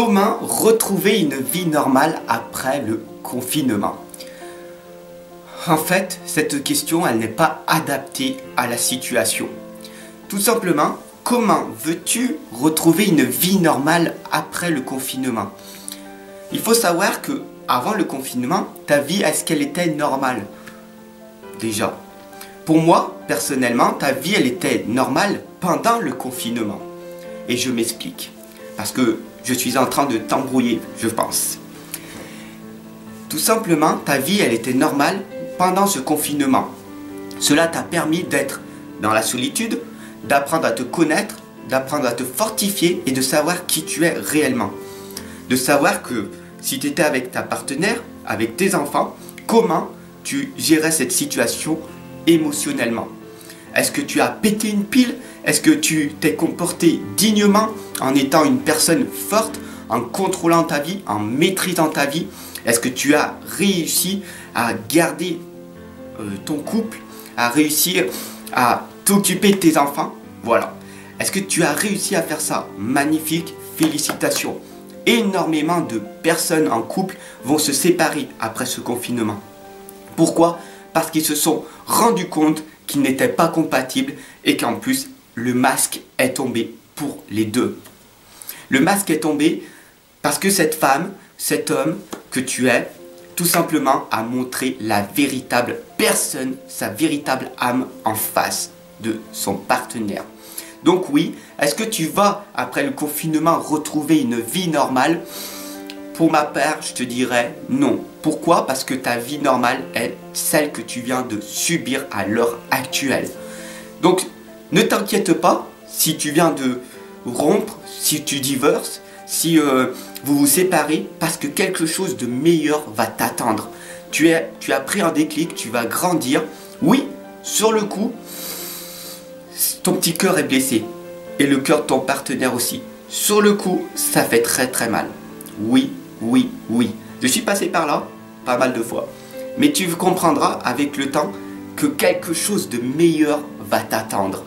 Comment retrouver une vie normale après le confinement? En fait, cette question, elle n'est pas adaptée à la situation. Tout simplement, comment veux-tu retrouver une vie normale après le confinement? Il faut savoir que avant le confinement, ta vie, est-ce qu'elle était normale? Déjà. Pour moi, personnellement, ta vie, elle était normale pendant le confinement. Et je m'explique. Parce que je suis en train de t'embrouiller, je pense. Tout simplement, ta vie, elle était normale pendant ce confinement. Cela t'a permis d'être dans la solitude, d'apprendre à te connaître, d'apprendre à te fortifier et de savoir qui tu es réellement. De savoir que si tu étais avec ta partenaire, avec tes enfants, comment tu gérais cette situation émotionnellement. Est-ce que tu as pété une pile? Est-ce que tu t'es comporté dignement en étant une personne forte, en contrôlant ta vie, en maîtrisant ta vie? Est-ce que tu as réussi à garder ton couple, à réussir à t'occuper de tes enfants? Voilà. Est-ce que tu as réussi à faire ça? Magnifique, félicitations. Énormément de personnes en couple vont se séparer après ce confinement. Pourquoi? Parce qu'ils se sont rendus compte qu'ils n'étaient pas compatibles et qu'en plus, le masque est tombé pour les deux. Le masque est tombé parce que cette femme, cet homme que tu es, tout simplement a montré la véritable personne, sa véritable âme en face de son partenaire. Donc oui, est-ce que tu vas, après le confinement, retrouver une vie normale? Pour ma part, je te dirais non. Pourquoi? Parce que ta vie normale est celle que tu viens de subir à l'heure actuelle. Donc, ne t'inquiète pas si tu viens de rompre, si tu divorces, si vous vous séparez, parce que quelque chose de meilleur va t'attendre. Tu as pris un déclic, tu vas grandir. Oui, sur le coup, ton petit cœur est blessé. Et le cœur de ton partenaire aussi. Sur le coup, ça fait très très mal. Oui, oui, oui. Je suis passé par là pas mal de fois. Mais tu comprendras avec le temps que quelque chose de meilleur va t'attendre.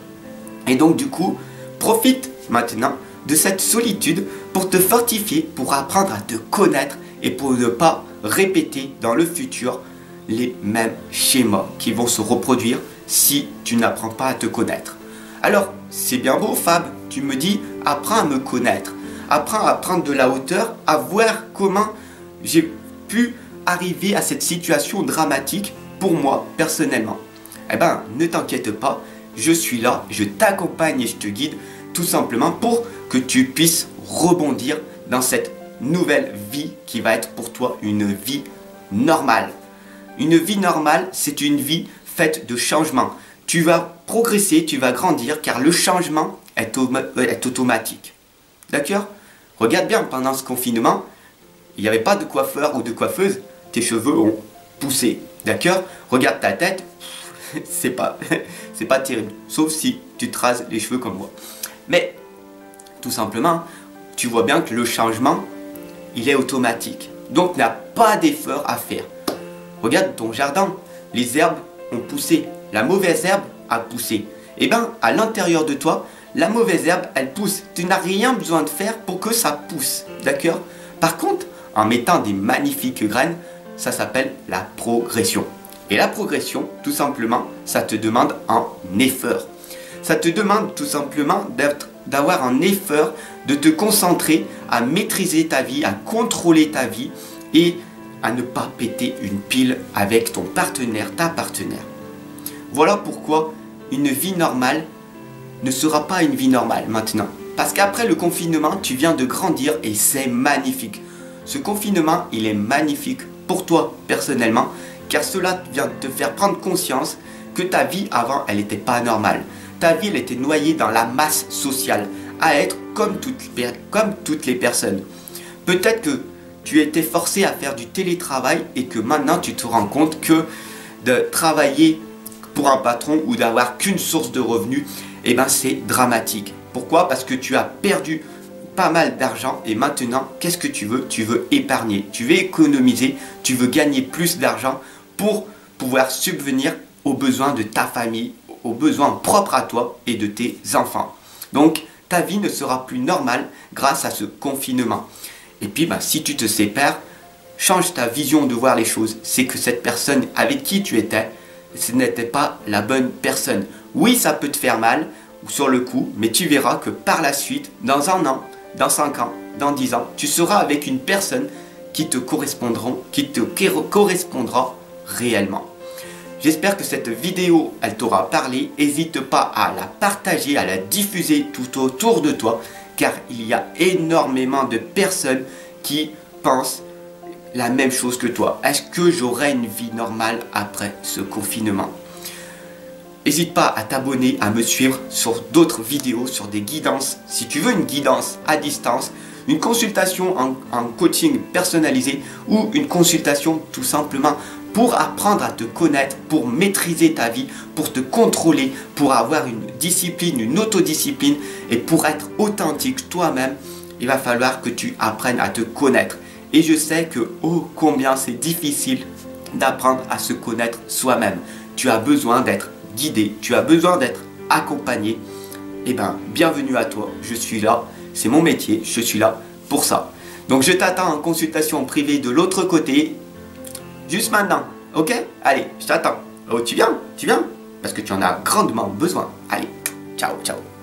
Et donc du coup, profite maintenant de cette solitude pour te fortifier, pour apprendre à te connaître et pour ne pas répéter dans le futur les mêmes schémas qui vont se reproduire si tu n'apprends pas à te connaître. Alors, c'est bien beau Fab, tu me dis, apprends à me connaître, apprends à prendre de la hauteur, à voir comment j'ai pu arriver à cette situation dramatique pour moi personnellement. Eh ben, ne t'inquiète pas, je suis là, je t'accompagne et je te guide tout simplement pour que tu puisses rebondir dans cette nouvelle vie qui va être pour toi une vie normale. Une vie normale, c'est une vie faite de changements. Tu vas progresser, tu vas grandir car le changement est automatique. D'accord? Regarde bien, pendant ce confinement, il n'y avait pas de coiffeur ou de coiffeuse, tes cheveux ont poussé. D'accord? Regarde ta tête, c'est pas terrible. Sauf si tu te rases les cheveux comme moi. Mais, tout simplement, tu vois bien que le changement, il est automatique. Donc, il n'y a pas d'effort à faire. Regarde ton jardin, les herbes ont poussé. La mauvaise herbe a poussé. Et bien, à l'intérieur de toi, la mauvaise herbe, elle pousse. Tu n'as rien besoin de faire pour que ça pousse. D'accord? Par contre, en mettant des magnifiques graines, ça s'appelle la progression. Et la progression, tout simplement, ça te demande un effort. Ça te demande tout simplement d'avoir un effort, de te concentrer à maîtriser ta vie, à contrôler ta vie et à ne pas péter une pile avec ton partenaire, ta partenaire. Voilà pourquoi une vie normale ne sera pas une vie normale maintenant. Parce qu'après le confinement, tu viens de grandir et c'est magnifique. Ce confinement, il est magnifique pour toi personnellement, car cela vient de te faire prendre conscience que ta vie avant, elle n'était pas normale. Ta vie, elle était noyée dans la masse sociale, à être comme toutes les personnes. Peut-être que tu étais forcé à faire du télétravail et que maintenant tu te rends compte que de travailler pour un patron ou d'avoir qu'une source de revenus, eh ben c'est dramatique. Pourquoi? Parce que tu as perdu pas mal d'argent et maintenant, qu'est-ce que tu veux? Tu veux épargner, tu veux économiser, tu veux gagner plus d'argent pour pouvoir subvenir aux besoins de ta famille, aux besoins propres à toi et de tes enfants. Donc, ta vie ne sera plus normale grâce à ce confinement. Et puis si tu te sépares, change ta vision de voir les choses. C'est que cette personne avec qui tu étais, ce n'était pas la bonne personne. Oui, ça peut te faire mal ou sur le coup, mais tu verras que par la suite, dans 1 an, dans 5 ans, dans 10 ans, tu seras avec une personne qui te correspondra réellement. J'espère que cette vidéo, elle t'aura parlé. N'hésite pas à la partager, à la diffuser tout autour de toi, car il y a énormément de personnes qui pensent la même chose que toi. Est-ce que j'aurai une vie normale après ce confinement? N'hésite pas à t'abonner, à me suivre sur d'autres vidéos, sur des guidances. Si tu veux une guidance à distance, une consultation en coaching personnalisé ou une consultation tout simplement pour apprendre à te connaître, pour maîtriser ta vie, pour te contrôler, pour avoir une discipline, une autodiscipline et pour être authentique toi-même, il va falloir que tu apprennes à te connaître. Et je sais que oh combien c'est difficile d'apprendre à se connaître soi-même. Tu as besoin d'être guidé, tu as besoin d'être accompagné. Eh bien, bienvenue à toi, je suis là, c'est mon métier, je suis là pour ça. Donc je t'attends en consultation privée de l'autre côté, juste maintenant, ok? Allez, je t'attends. Oh, tu viens? Parce que tu en as grandement besoin. Allez, ciao, ciao.